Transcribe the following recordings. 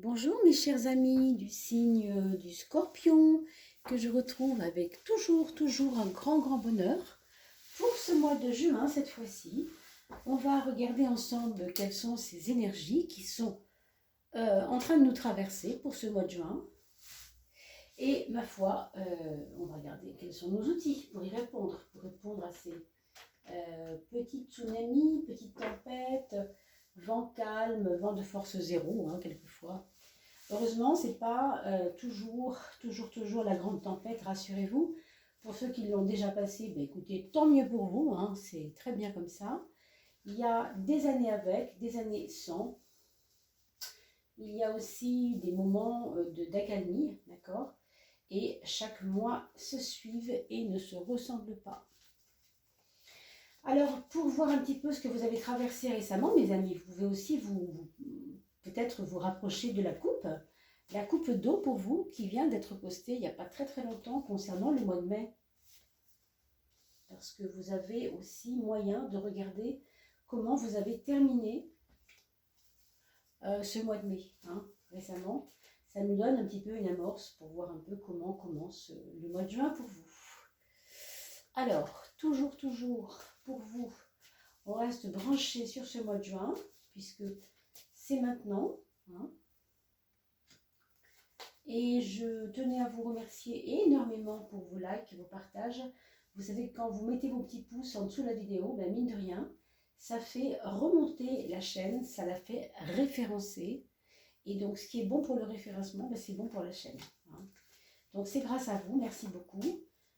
Bonjour mes chers amis du signe du Scorpion, que je retrouve avec toujours un grand bonheur. Pour ce mois de juin, cette fois-ci, on va regarder ensemble quelles sont ces énergies qui sont en train de nous traverser pour ce mois de juin. Et ma foi, on va regarder quels sont nos outils pour y répondre, à ces petites tsunamis, petites tempêtes, vent calme, vent de force zéro, quelquefois. Heureusement, ce n'est pas toujours la grande tempête, rassurez-vous. Pour ceux qui l'ont déjà passé, ben écoutez, tant mieux pour vous, c'est très bien comme ça. Il y a des années avec, des années sans. Il y a aussi des moments d'accalmie, d'accord? Et chaque mois se suivent et ne se ressemblent pas. Alors, pour voir un petit peu ce que vous avez traversé récemment, mes amis, vous pouvez aussi peut-être vous rapprocher de la coupe d'eau pour vous, qui vient d'être postée il n'y a pas très longtemps concernant le mois de mai. Parce que vous avez aussi moyen de regarder comment vous avez terminé ce mois de mai, récemment. Ça nous donne un petit peu une amorce pour voir un peu comment commence le mois de juin pour vous. Alors, toujours pour vous, on reste branché sur ce mois de juin, puisque c'est maintenant. Et je tenais à vous remercier énormément pour vos likes, vos partages. Vous savez, quand vous mettez vos petits pouces en dessous de la vidéo, ben mine de rien, ça fait remonter la chaîne, ça la fait référencer. Et donc, ce qui est bon pour le référencement, ben c'est bon pour la chaîne. Donc, c'est grâce à vous, merci beaucoup.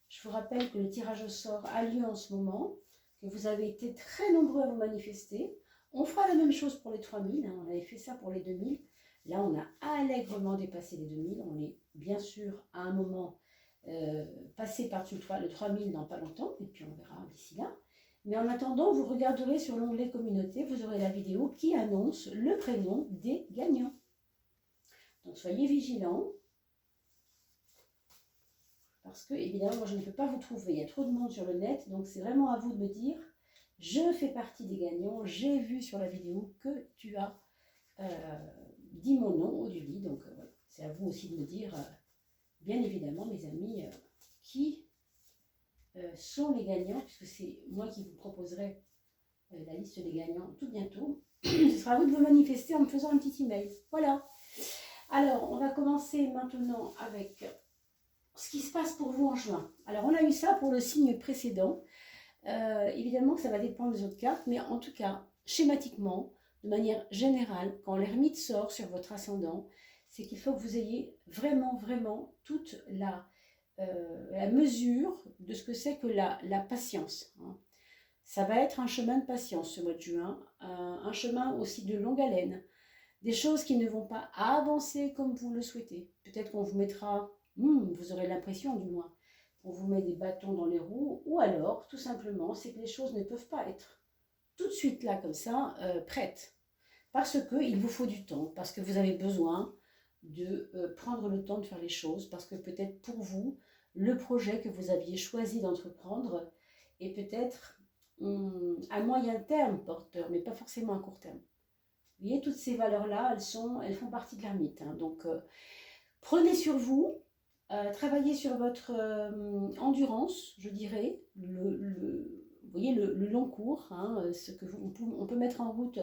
Je vous rappelle que le tirage au sort a lieu en ce moment, que vous avez été très nombreux à vous manifester. On fera la même chose pour les 3000, on avait fait ça pour les 2000. Là, on a allègrement dépassé les 2000. On est bien sûr à un moment passé par-dessus le 3000 dans pas longtemps, et puis on verra d'ici là. Mais en attendant, vous regarderez sur l'onglet communauté, vous aurez la vidéo qui annonce le prénom des gagnants. Donc soyez vigilants. Parce que, évidemment, moi, je ne peux pas vous trouver. Il y a trop de monde sur le net. Donc, c'est vraiment à vous de me dire, je fais partie des gagnants. J'ai vu sur la vidéo que tu as dit mon nom, Oduli. Donc, voilà. C'est à vous aussi de me dire, bien évidemment, mes amis, qui sont les gagnants, puisque c'est moi qui vous proposerai la liste des gagnants tout bientôt. Ce sera à vous de vous manifester en me faisant un petit email. Voilà. Alors, on va commencer maintenant avec ce qui se passe pour vous en juin. Alors, on a eu ça pour le signe précédent. Évidemment que ça va dépendre des autres cartes, mais en tout cas, schématiquement, de manière générale, quand l'ermite sort sur votre ascendant, c'est qu'il faut que vous ayez vraiment toute la mesure de ce que c'est que la patience. Ça va être un chemin de patience ce mois de juin, un chemin aussi de longue haleine. Des choses qui ne vont pas avancer comme vous le souhaitez. Peut-être qu'on vous mettra, vous aurez l'impression du moins, on vous met des bâtons dans les roues, ou alors, tout simplement, c'est que les choses ne peuvent pas être tout de suite là, comme ça, prêtes. Parce qu'il vous faut du temps, parce que vous avez besoin de prendre le temps de faire les choses, parce que peut-être pour vous, le projet que vous aviez choisi d'entreprendre est peut-être à moyen terme porteur, mais pas forcément à court terme. Vous voyez, toutes ces valeurs-là, elles font partie de l'ermite. Donc, prenez sur vous, travaillez sur votre endurance, je dirais, vous voyez, le long cours, ce que on peut mettre en route,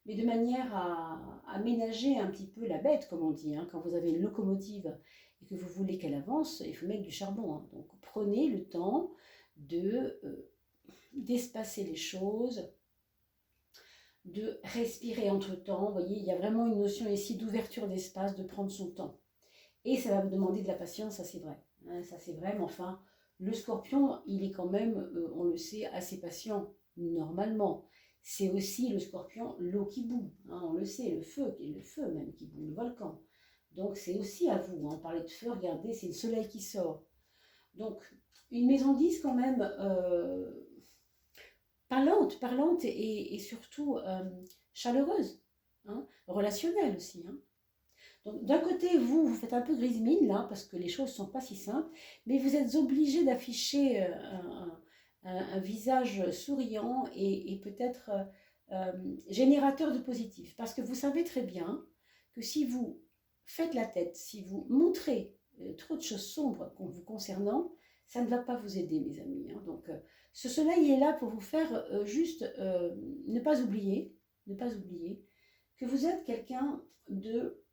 mais de manière à ménager un petit peu la bête, comme on dit. Quand vous avez une locomotive et que vous voulez qu'elle avance, il faut mettre du charbon. Donc, prenez le temps d'espacer les choses, de respirer entre-temps. Vous voyez, il y a vraiment une notion ici d'ouverture d'espace, de prendre son temps. Et ça va vous demander de la patience, ça c'est vrai. Ça c'est vrai, mais enfin, le scorpion, il est quand même, on le sait, assez patient, normalement. C'est aussi le scorpion, l'eau qui bout, on le sait, le feu même qui bout, le volcan. Donc c'est aussi à vous, on parlait de feu, regardez, c'est le soleil qui sort. Donc, une maison 10 quand même, parlante et surtout chaleureuse, relationnelle aussi. Donc d'un côté, vous faites un peu grise mine là, parce que les choses ne sont pas si simples, mais vous êtes obligé d'afficher un visage souriant et peut-être générateur de positif. Parce que vous savez très bien que si vous faites la tête, si vous montrez trop de choses sombres vous concernant, ça ne va pas vous aider, mes amis. Hein. Donc, ce soleil est là pour vous faire juste ne pas oublier que vous êtes quelqu'un de,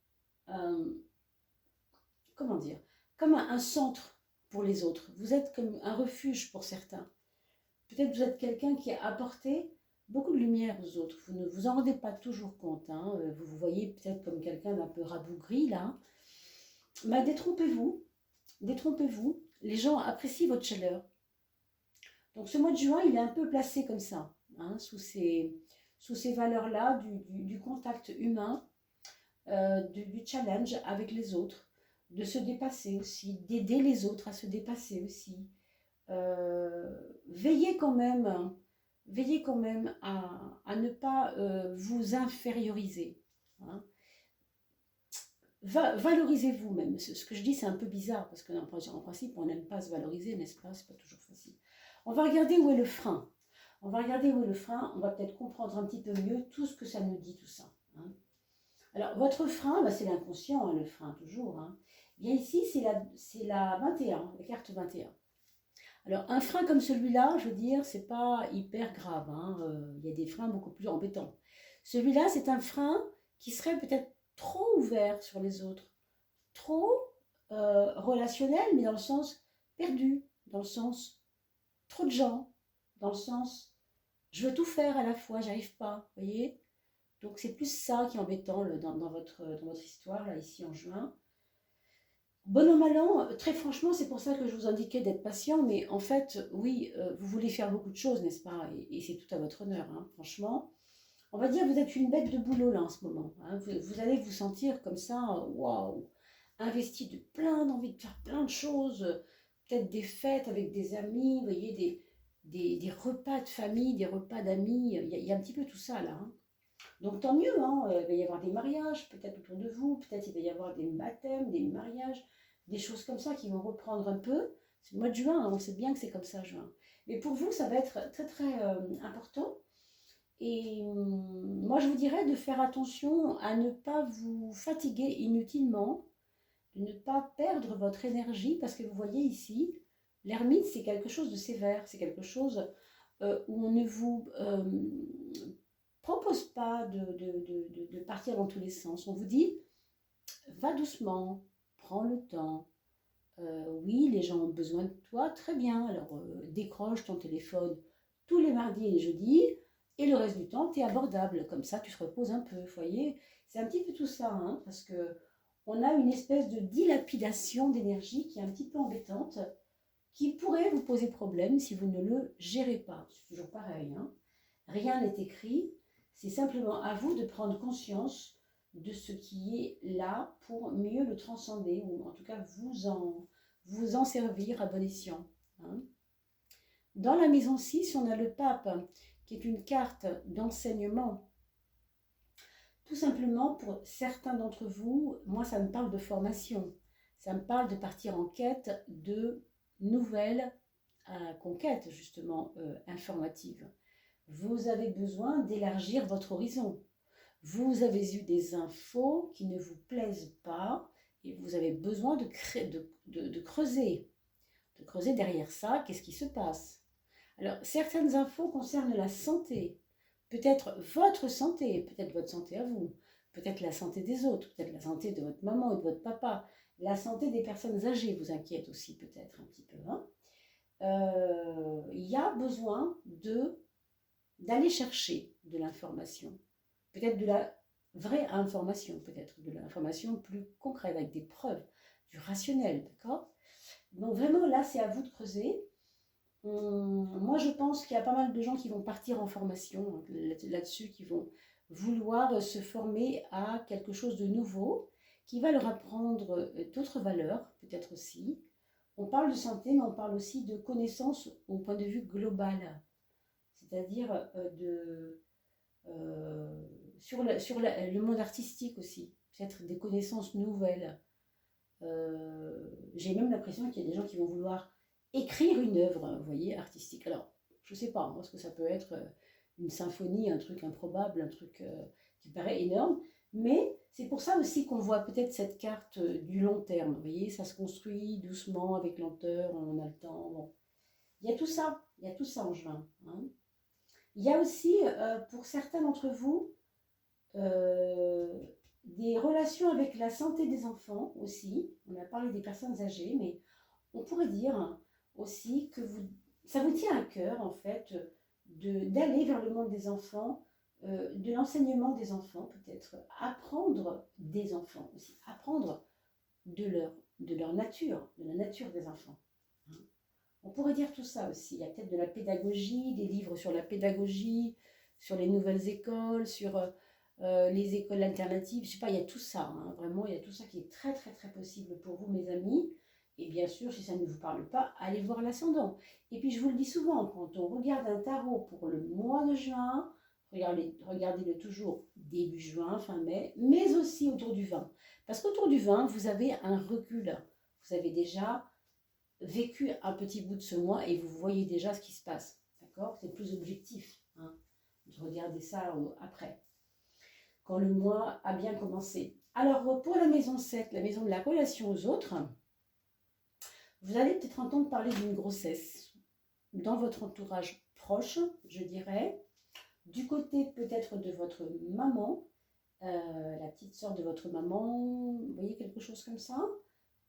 comment dire, comme un centre pour les autres. Vous êtes comme un refuge pour certains. Peut-être vous êtes quelqu'un qui a apporté beaucoup de lumière aux autres. Vous ne vous en rendez pas toujours compte. Hein. Vous vous voyez peut-être comme quelqu'un d'un peu rabougri, là. Mais détrompez-vous. Détrompez-vous. Les gens apprécient votre chaleur. Donc ce mois de juin, il est un peu placé comme ça, hein, sous ces valeurs-là du contact humain, du challenge avec les autres, de se dépasser aussi, d'aider les autres à se dépasser aussi. Veillez quand même à ne pas vous inférioriser. Hein. Valorisez-vous même. Ce que je dis, c'est un peu bizarre, parce qu'en principe, on n'aime pas se valoriser, n'est-ce pas? C'est pas toujours facile. On va regarder où est le frein. On va peut-être comprendre un petit peu mieux tout ce que ça nous dit, tout ça. Hein. Alors, votre frein, bah, c'est l'inconscient, hein, le frein, toujours. Hein. Bien ici, c'est la 21, la carte 21. Alors, un frein comme celui-là, je veux dire, c'est pas hyper grave. Hein. Il y a des freins beaucoup plus embêtants. Celui-là, c'est un frein qui serait peut-être trop ouvert sur les autres, trop relationnel, mais dans le sens perdu, dans le sens trop de gens, dans le sens je veux tout faire à la fois, j'arrive pas, vous voyez. Donc c'est plus ça qui est embêtant dans votre histoire, là, ici en juin. Bon an, mal an, très franchement, c'est pour ça que je vous indiquais d'être patient, mais en fait, oui, vous voulez faire beaucoup de choses, n'est-ce pas? Et c'est tout à votre honneur, hein, franchement. On va dire que vous êtes une bête de boulot là en ce moment. Hein. Vous allez vous sentir comme ça, waouh, investi d'envie de faire plein de choses, peut-être des fêtes avec des amis, vous voyez, des repas de famille, des repas d'amis, il y a un petit peu tout ça là. Hein. Donc tant mieux, hein, il va y avoir des mariages peut-être autour de vous, peut-être il va y avoir des baptêmes, des mariages, des choses comme ça qui vont reprendre un peu. C'est le mois de juin, hein, on sait bien que c'est comme ça, juin. Mais pour vous, ça va être très très important. Et moi, je vous dirais de faire attention à ne pas vous fatiguer inutilement, de ne pas perdre votre énergie, parce que vous voyez ici, l'ermite, c'est quelque chose de sévère, c'est quelque chose où on ne vous propose pas de partir dans tous les sens. On vous dit, va doucement, prends le temps. Oui, les gens ont besoin de toi, très bien, alors décroche ton téléphone tous les mardis et les jeudis, et le reste du temps, tu es abordable, comme ça tu te reposes un peu, vous voyez. C'est un petit peu tout ça, hein, parce que on a une espèce de dilapidation d'énergie qui est un petit peu embêtante, qui pourrait vous poser problème si vous ne le gérez pas. C'est toujours pareil, hein. Rien n'est écrit, c'est simplement à vous de prendre conscience de ce qui est là pour mieux le transcender, ou en tout cas vous en servir à bon escient. Hein. Dans la maison 6, on a le pape, qui est une carte d'enseignement. Tout simplement, pour certains d'entre vous, moi ça me parle de formation. Ça me parle de partir en quête de nouvelles conquêtes, justement, informatives. Vous avez besoin d'élargir votre horizon. Vous avez eu des infos qui ne vous plaisent pas et vous avez besoin de creuser. De creuser derrière ça, qu'est-ce qui se passe? Alors, certaines infos concernent la santé. Peut-être votre santé à vous, peut-être la santé des autres, peut-être la santé de votre maman ou de votre papa, la santé des personnes âgées vous inquiète aussi peut-être un petit peu. Hein. Y a besoin d'aller chercher de l'information, peut-être de la vraie information, peut-être de l'information plus concrète, avec des preuves, du rationnel, d'accord? Donc vraiment là, c'est à vous de creuser. Moi, je pense qu'il y a pas mal de gens qui vont partir en formation là-dessus, qui vont vouloir se former à quelque chose de nouveau, qui va leur apprendre d'autres valeurs, peut-être aussi. On parle de santé, mais on parle aussi de connaissances au point de vue global, c'est-à-dire sur le monde artistique aussi, peut-être des connaissances nouvelles. J'ai même l'impression qu'il y a des gens qui vont vouloir écrire une œuvre, vous voyez, artistique. Alors, je ne sais pas, parce que ça peut être une symphonie, un truc improbable, un truc qui paraît énorme, Mais c'est pour ça aussi qu'on voit peut-être cette carte du long terme. Vous voyez, ça se construit doucement, avec lenteur, on a le temps. Bon. Il y a tout ça, il y a tout ça en juin. Hein. Il y a aussi, pour certains d'entre vous, euh, des relations avec la santé des enfants aussi. On a parlé des personnes âgées, mais on pourrait dire aussi que ça vous tient à cœur, en fait, d'aller vers le monde des enfants, de l'enseignement des enfants, peut-être, apprendre des enfants aussi, apprendre de leur nature, de la nature des enfants. Hein. On pourrait dire tout ça aussi. Il y a peut-être de la pédagogie, des livres sur la pédagogie, sur les nouvelles écoles, sur les écoles alternatives. Je sais pas, il y a tout ça. Hein, vraiment, il y a tout ça qui est très, très, très possible pour vous, mes amis. Et bien sûr, si ça ne vous parle pas, allez voir l'ascendant. Et puis, je vous le dis souvent, quand on regarde un tarot pour le mois de juin, regardez-le toujours début juin, fin mai, mais aussi autour du 20. Parce qu'autour du 20, vous avez un recul. Vous avez déjà vécu un petit bout de ce mois et vous voyez déjà ce qui se passe. D'accord? C'est plus objectif, hein, de regarder ça après, quand le mois a bien commencé. Alors, pour la maison 7, la maison de la relation aux autres, vous allez peut-être entendre parler d'une grossesse dans votre entourage proche, je dirais, du côté peut-être de votre maman, la petite sœur de votre maman, vous voyez quelque chose comme ça,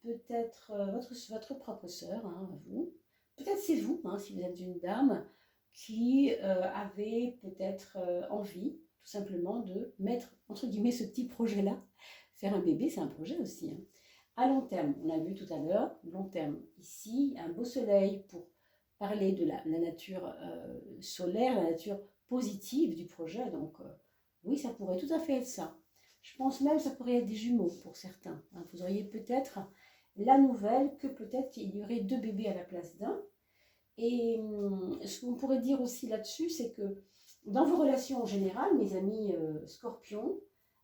peut-être votre propre sœur, hein, vous, peut-être c'est vous, hein, si vous êtes une dame qui avait peut-être envie tout simplement de mettre entre guillemets ce petit projet-là. Faire un bébé, c'est un projet aussi. Hein. À long terme, on l'a vu tout à l'heure, long terme, ici, un beau soleil pour parler de la nature solaire, la nature positive du projet. Donc, oui, ça pourrait tout à fait être ça. Je pense même que ça pourrait être des jumeaux pour certains. Hein. Vous auriez peut-être la nouvelle que peut-être il y aurait 2 bébés à la place d'un. Et ce qu'on pourrait dire aussi là-dessus, c'est que dans vos relations en général, mes amis scorpions,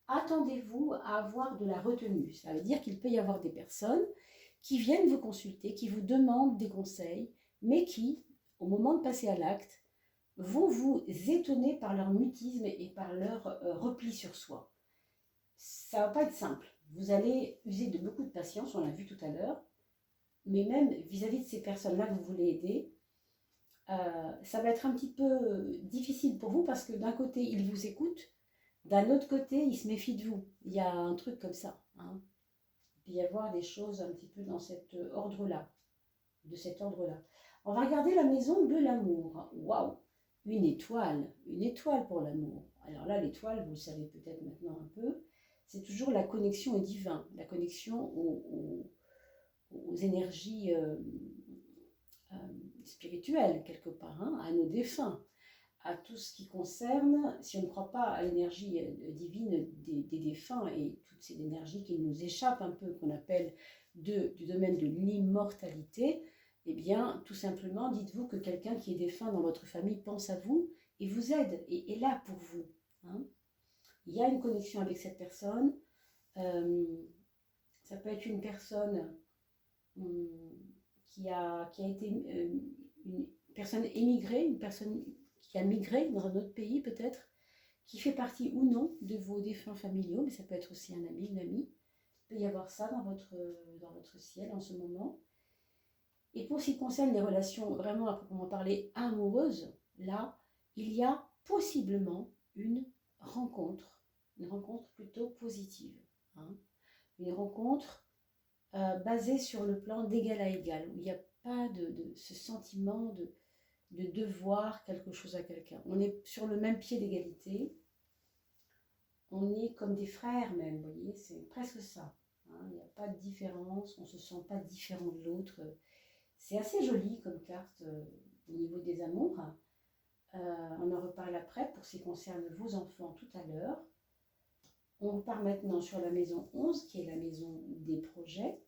attendez-vous à avoir de la retenue. Ça veut dire qu'il peut y avoir des personnes qui viennent vous consulter, qui vous demandent des conseils, mais qui, au moment de passer à l'acte, vont vous étonner par leur mutisme et par leur repli sur soi. Ça ne va pas être simple. Vous allez user de beaucoup de patience, on l'a vu tout à l'heure, mais même vis-à-vis de ces personnes-là que vous voulez aider, ça va être un petit peu difficile pour vous parce que d'un côté, ils vous écoutent, d'un autre côté, ils se méfient de vous. Il y a un truc comme ça. Hein. Il peut y avoir des choses un petit peu dans cet ordre-là, de cet ordre-là. On va regarder la maison de l'amour. Waouh! Une étoile pour l'amour. Alors là, l'étoile, vous le savez peut-être maintenant un peu, c'est toujours la connexion au divin, la connexion aux énergies spirituelles, quelque part, hein, à nos défunts, à tout ce qui concerne, si on ne croit pas à l'énergie divine des défunts et toutes ces énergies qui nous échappent un peu, qu'on appelle du domaine de l'immortalité, eh bien, tout simplement, dites-vous que quelqu'un qui est défunt dans votre famille pense à vous et vous aide et est là pour vous. Hein. Il y a une connexion avec cette personne. Ça peut être une personne qui a été une personne émigrée, une personne qui a migré dans un autre pays peut-être, qui fait partie ou non de vos défunts familiaux, mais ça peut être aussi un ami, une amie. Il peut y avoir ça dans votre ciel en ce moment. Et pour ce qui concerne les relations vraiment à proprement parler amoureuses, là, il y a possiblement une rencontre plutôt positive. Hein. Une rencontre basée sur le plan d'égal à égal, où il n'y a pas de ce sentiment de devoir quelque chose à quelqu'un. On est sur le même pied d'égalité, on est comme des frères même, vous voyez, c'est presque ça. Hein. Il n'y a pas de différence, on ne se sent pas différent de l'autre. C'est assez joli comme carte au niveau des amours. On en reparle après pour ce qui concerne vos enfants tout à l'heure. On repart maintenant sur la maison 11, qui est la maison des projets.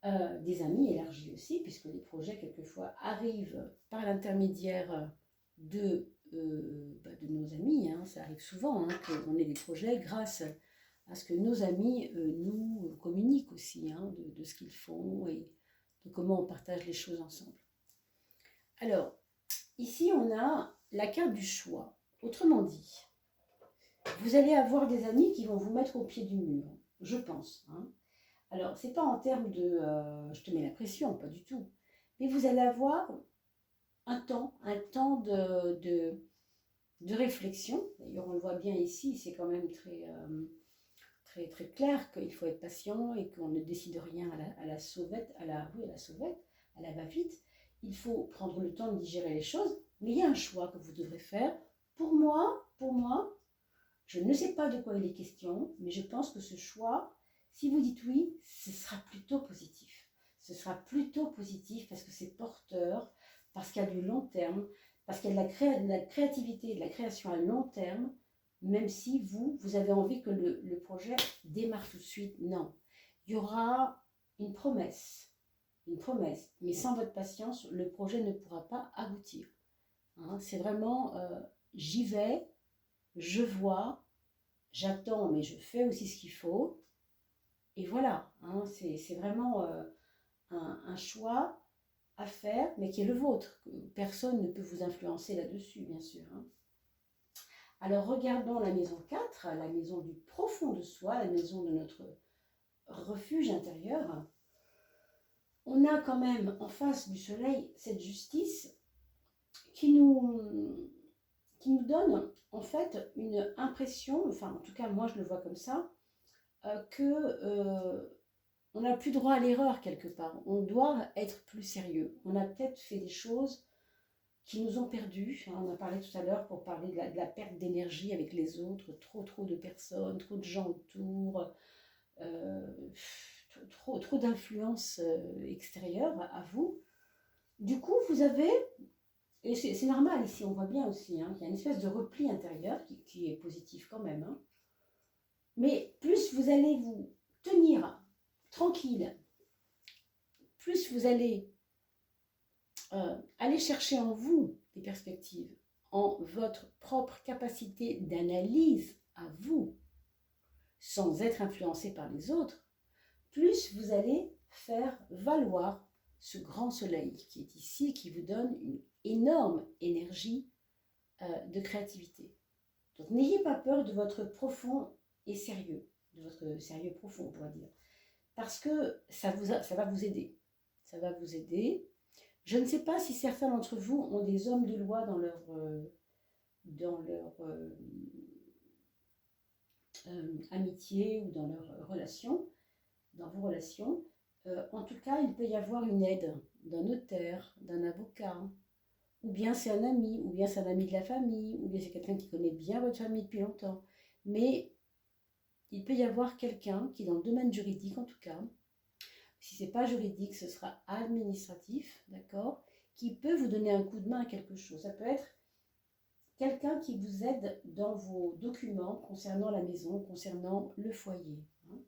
Des amis élargis aussi, puisque les projets, quelquefois, arrivent par l'intermédiaire de nos amis. Hein. Ça arrive souvent hein, qu'on ait des projets grâce à ce que nos amis nous communiquent aussi, hein, de ce qu'ils font et de comment on partage les choses ensemble. Alors, ici, on a la carte du choix. Autrement dit, Vous allez avoir des amis qui vont vous mettre au pied du mur, je pense. Hein. Alors, c'est pas en termes de je te mets la pression, pas du tout. Mais vous allez avoir un temps de réflexion. D'ailleurs, on le voit bien ici, c'est quand même très clair qu'il faut être patient et qu'on ne décide rien à la sauvette, oui, à la sauvette, à la va-vite. Il faut prendre le temps de digérer les choses, mais il y a un choix que vous devrez faire. Pour moi, je ne sais pas de quoi il est question, mais je pense que ce choix, si vous dites oui, ce sera plutôt positif. Ce sera plutôt positif parce que c'est porteur, parce qu'il y a du long terme, parce qu'il y a de la créativité, de la création à long terme, même si vous avez envie que le projet démarre tout de suite. Non. Il y aura une promesse, mais sans votre patience, le projet ne pourra pas aboutir. Hein, c'est vraiment, j'y vais, je vois, j'attends, mais je fais aussi ce qu'il faut. Et voilà, hein, c'est vraiment un choix à faire, mais qui est le vôtre. Personne ne peut vous influencer là-dessus, bien sûr. Hein. Alors regardons la maison 4, la maison du profond de soi, la maison de notre refuge intérieur. On a quand même en face du soleil cette justice qui nous, qui nous donne en fait une impression, enfin en tout cas moi je le vois comme ça, que on n'a plus droit à l'erreur quelque part. On doit être plus sérieux. On a peut-être fait des choses qui nous ont perdus. Hein, on a parlé tout à l'heure pour parler de la perte d'énergie avec les autres, trop de personnes, trop de gens autour, euh, trop d'influence extérieure à vous. Du coup, vous avez, et c'est normal ici, on voit bien aussi, hein, qu'il y a une espèce de repli intérieur qui est positif quand même. Hein. Mais plus vous allez vous tenir tranquille, plus vous allez aller chercher en vous des perspectives, en votre propre capacité d'analyse à vous, sans être influencé par les autres, plus vous allez faire valoir ce grand soleil qui est ici, qui vous donne une énorme énergie de créativité. Donc n'ayez pas peur de votre profond et sérieux, de votre sérieux profond, on pourrait dire, parce que ça va vous aider. Ça va vous aider. Je ne sais pas si certains d'entre vous ont des hommes de loi dans leur amitié ou dans leur relation, dans vos relations. En tout cas, il peut y avoir une aide d'un notaire, d'un avocat, ou bien c'est un ami, ou bien c'est un ami de la famille, ou bien c'est quelqu'un qui connaît bien votre famille depuis longtemps. Mais il peut y avoir quelqu'un qui, dans le domaine juridique en tout cas, si ce n'est pas juridique, ce sera administratif, d'accord, qui peut vous donner un coup de main à quelque chose. Ça peut être quelqu'un qui vous aide dans vos documents concernant la maison, concernant le foyer. Hein.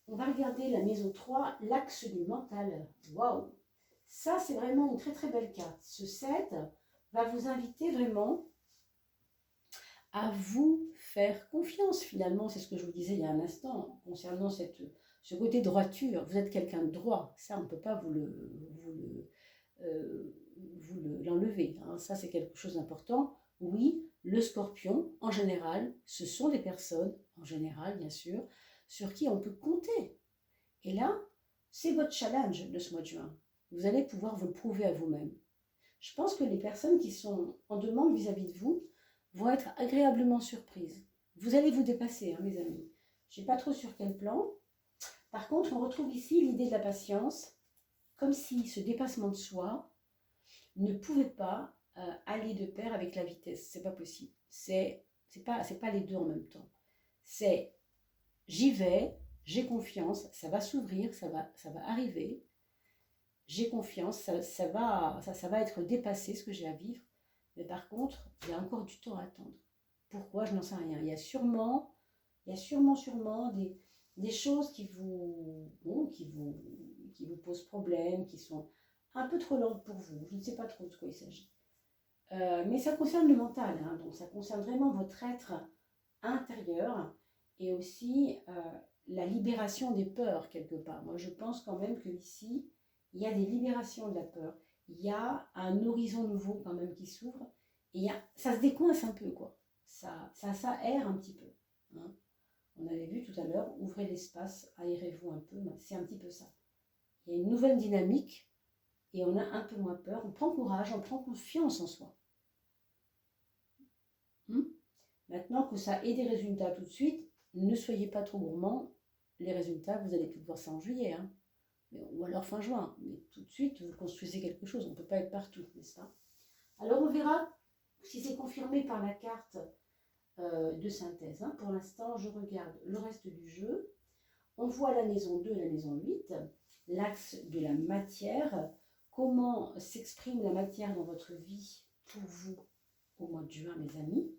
On va regarder la maison 3, l'axe du mental. Waouh! Ça, c'est vraiment une très belle carte. Ce 7 va vous inviter vraiment à vous faire confiance. Finalement, c'est ce que je vous disais il y a un instant concernant ce côté droiture. Vous êtes quelqu'un de droit. Ça, on ne peut pas l'enlever. Hein. Ça, c'est quelque chose d'important. Oui, le scorpion, en général, ce sont des personnes, en général, bien sûr, sur qui on peut compter. Et là, c'est votre challenge de ce mois de juin. Vous allez pouvoir vous le prouver à vous-même. Je pense que les personnes qui sont en demande vis-à-vis de vous vont être agréablement surprises. Vous allez vous dépasser, hein, mes amis. Je ne sais pas trop sur quel plan. Par contre, on retrouve ici l'idée de la patience, comme si ce dépassement de soi ne pouvait pas aller de pair avec la vitesse. C'est pas possible. C'est pas les deux en même temps. C'est j'y vais, j'ai confiance, ça va s'ouvrir, ça va arriver. J'ai confiance, ça va être dépassé ce que j'ai à vivre. Mais par contre, il y a encore du temps à attendre. Pourquoi? Je n'en sais rien. Il y a sûrement des choses qui vous posent problème, qui sont un peu trop lentes pour vous. Je ne sais pas trop de quoi il s'agit. Mais ça concerne le mental, hein, donc ça concerne vraiment votre être intérieur et aussi la libération des peurs quelque part. Moi, je pense quand même que ici, il y a des libérations de la peur. il y a un horizon nouveau quand même qui s'ouvre. Et ça se décoince un peu, quoi. Ça aère un petit peu. Hein. On avait vu tout à l'heure, ouvrez l'espace, aérez-vous un peu. C'est un petit peu ça. Il y a une nouvelle dynamique et on a un peu moins peur. On prend courage, on prend confiance en soi. Maintenant que ça ait des résultats tout de suite, ne soyez pas trop gourmand. Les résultats, vous allez peut-être voir ça en juillet. Hein. Ou alors fin juin. Mais tout de suite, vous construisez quelque chose. On ne peut pas être partout, n'est-ce pas? Alors on verra si c'est confirmé par la carte de synthèse. Hein. Pour l'instant, je regarde le reste du jeu. On voit la maison 2 et la maison 8, l'axe de la matière, comment s'exprime la matière dans votre vie pour vous au mois de juin, mes amis.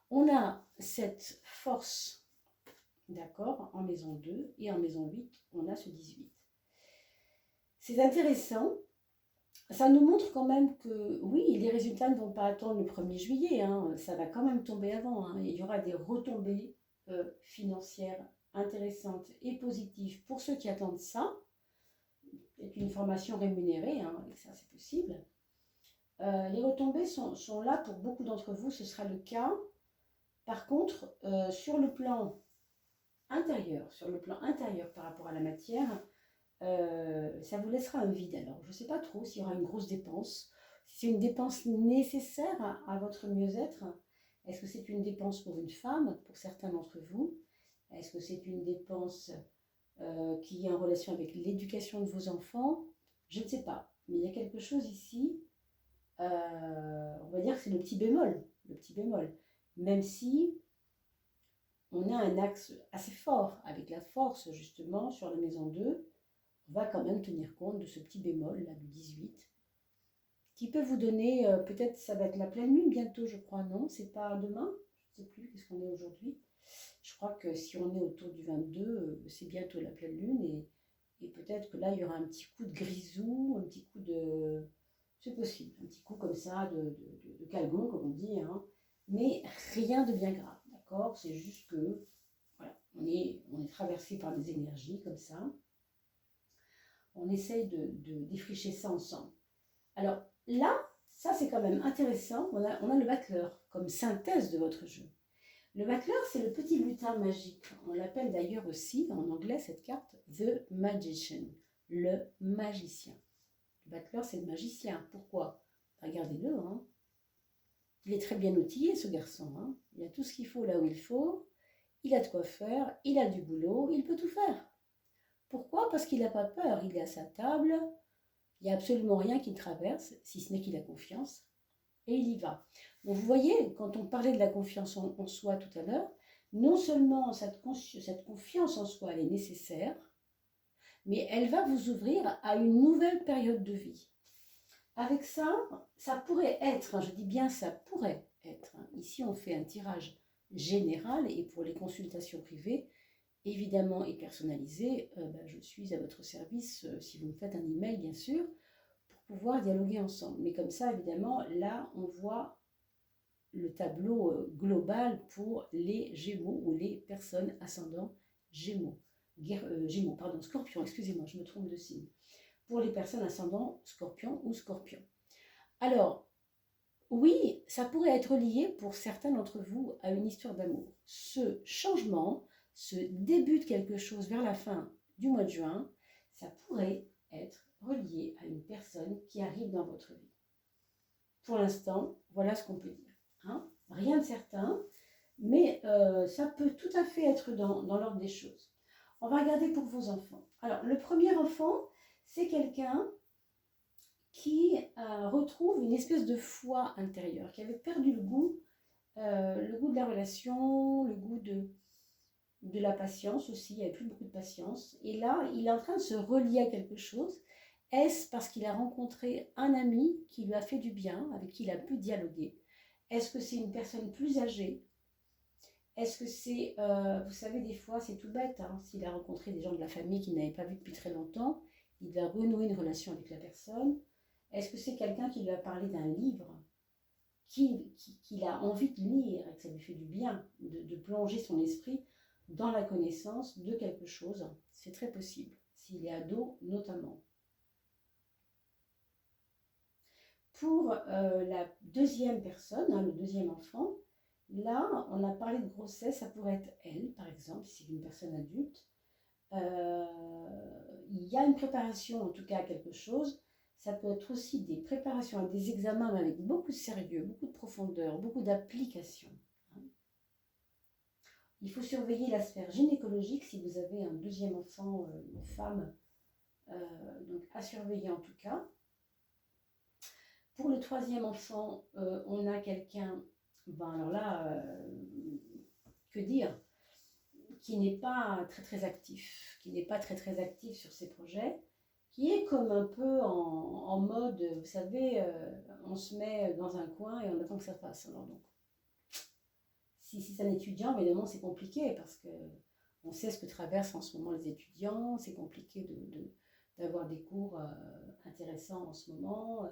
On a cette force, d'accord, en maison 2 et en maison 8, on a ce 18. C'est intéressant. Ça nous montre quand même que, oui, les résultats ne vont pas attendre le 1er juillet, hein, ça va quand même tomber avant. Hein, il y aura des retombées financières intéressantes et positives pour ceux qui attendent ça. C'est une formation rémunérée, hein, avec ça c'est possible. Les retombées sont là pour beaucoup d'entre vous, ce sera le cas. Par contre, sur le plan intérieur par rapport à la matière, ça vous laissera un vide. Alors, je ne sais pas trop s'il y aura une grosse dépense. Si c'est une dépense nécessaire à votre mieux-être, est-ce que c'est une dépense pour une femme, pour certains d'entre vous? Est-ce que c'est une dépense qui est en relation avec l'éducation de vos enfants? Je ne sais pas. Mais il y a quelque chose ici, on va dire que c'est le petit bémol. Le petit bémol. Même si on a un axe assez fort, avec la force justement sur la maison 2, on va quand même tenir compte de ce petit bémol là du 18 qui peut vous donner, peut-être ça va être la pleine lune bientôt je crois, non? C'est pas demain? Je ne sais plus, qu'est-ce qu'on est aujourd'hui? Je crois que si on est autour du 22, c'est bientôt la pleine lune et peut-être que là il y aura un petit coup de grisou, un petit coup de... C'est possible, un petit coup comme ça de calgon comme on dit, hein. Mais rien de bien grave, d'accord? C'est juste que, voilà, on est traversé par des énergies comme ça. On essaye de défricher ça ensemble. Alors là, ça c'est quand même intéressant. On a le battleur comme synthèse de votre jeu. Le battleur, c'est le petit lutin magique. On l'appelle d'ailleurs aussi, en anglais, cette carte, The Magician, le magicien. Le battleur, c'est le magicien. Pourquoi? Regardez-le, hein. Il est très bien outillé, ce garçon. Hein. Il a tout ce qu'il faut là où il faut. Il a de quoi faire, il a du boulot, il peut tout faire. Pourquoi? Parce qu'il n'a pas peur, il est à sa table, il n'y a absolument rien qui le traverse, si ce n'est qu'il a confiance, et il y va. Donc vous voyez, quand on parlait de la confiance en soi tout à l'heure, non seulement cette confiance en soi, elle est nécessaire, mais elle va vous ouvrir à une nouvelle période de vie. Avec ça, ça pourrait être, hein, je dis bien ça pourrait être, hein, ici on fait un tirage général et pour les consultations privées, évidemment et personnalisé, je suis à votre service si vous me faites un email bien sûr pour pouvoir dialoguer ensemble. Mais comme ça évidemment là on voit le tableau global pour les Gémeaux ou les personnes ascendant Gémeaux. Gémeaux, pardon, Scorpion, excusez-moi, je me trompe de signe. Pour les personnes ascendant Scorpion ou Scorpion. Alors, oui, ça pourrait être lié pour certains d'entre vous à une histoire d'amour. Ce changement, ce début de quelque chose vers la fin du mois de juin, ça pourrait être relié à une personne qui arrive dans votre vie. Pour l'instant, voilà ce qu'on peut dire. Hein? Rien de certain, mais ça peut tout à fait être dans l'ordre des choses. On va regarder pour vos enfants. Alors, le premier enfant, c'est quelqu'un qui retrouve une espèce de foi intérieure, qui avait perdu le goût de la relation, le goût de la patience aussi, il n'y avait plus beaucoup de patience. Et là, il est en train de se relier à quelque chose. Est-ce parce qu'il a rencontré un ami qui lui a fait du bien, avec qui il a pu dialoguer? Est-ce que c'est une personne plus âgée? Est-ce que c'est, vous savez, des fois, c'est tout bête, hein, s'il a rencontré des gens de la famille qu'il n'avait pas vu depuis très longtemps, il va renouer une relation avec la personne. Est-ce que c'est quelqu'un qui lui a parlé d'un livre qu'il a envie de lire et que ça lui fait du bien de plonger son esprit dans la connaissance de quelque chose? C'est très possible, s'il est ado notamment. Pour la deuxième personne, hein, le deuxième enfant, là, on a parlé de grossesse, ça pourrait être elle, par exemple, si c'est une personne adulte. Il y a une préparation, en tout cas, à quelque chose. Ça peut être aussi des préparations à des examens mais avec beaucoup de sérieux, beaucoup de profondeur, beaucoup d'application. Il faut surveiller la sphère gynécologique si vous avez un deuxième enfant, une femme, donc à surveiller en tout cas. Pour le troisième enfant, on a quelqu'un, ben alors là, que dire, qui n'est pas très actif, qui n'est pas très actif sur ses projets, qui est comme un peu en mode, vous savez, on se met dans un coin et on attend que ça passe. Alors donc, si c'est un étudiant, évidemment, c'est compliqué parce que on sait ce que traversent en ce moment les étudiants, c'est compliqué d'avoir des cours intéressants en ce moment,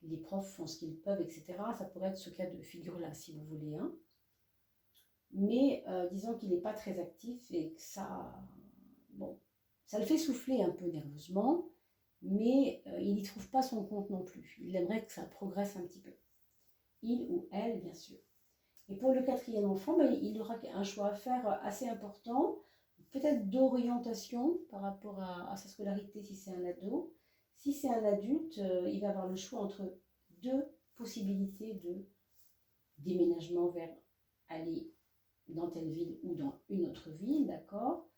les profs font ce qu'ils peuvent, etc. Ça pourrait être ce cas de figure-là, si vous voulez. Hein. Mais disons qu'il n'est pas très actif et que ça, bon, ça le fait souffler un peu nerveusement, mais il n'y trouve pas son compte non plus. Il aimerait que ça progresse un petit peu. Il ou elle, bien sûr. Et pour le quatrième enfant, ben, il aura un choix à faire assez important, peut-être d'orientation par rapport à sa scolarité si c'est un ado. Si c'est un adulte, il va avoir le choix entre deux possibilités de déménagement vers aller dans telle ville ou dans une autre ville, d'accord?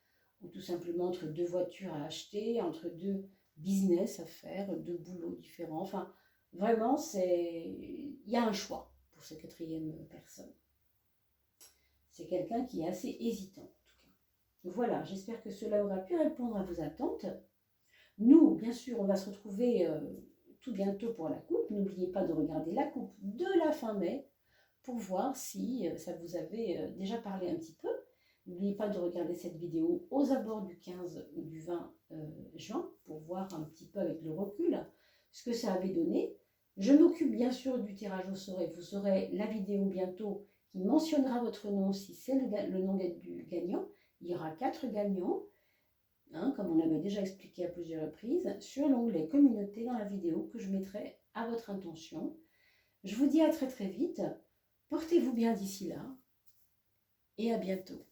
Ou tout simplement entre deux voitures à acheter, entre deux business à faire, deux boulots différents. Enfin, vraiment, il y a un choix pour cette quatrième personne. C'est quelqu'un qui est assez hésitant, en tout cas. Voilà, j'espère que cela aura pu répondre à vos attentes. Nous, bien sûr, on va se retrouver tout bientôt pour la coupe. N'oubliez pas de regarder la coupe de la fin mai pour voir si ça vous avait déjà parlé un petit peu. N'oubliez pas de regarder cette vidéo aux abords du 15 ou du 20 juin pour voir un petit peu avec le recul ce que ça avait donné. Je m'occupe bien sûr du tirage au sort et vous aurez la vidéo bientôt qui mentionnera votre nom si c'est le nom du gagnant. Il y aura 4 gagnants, hein, comme on avait déjà expliqué à plusieurs reprises, sur l'onglet communauté dans la vidéo que je mettrai à votre intention. Je vous dis à très vite. Portez-vous bien d'ici là et à bientôt.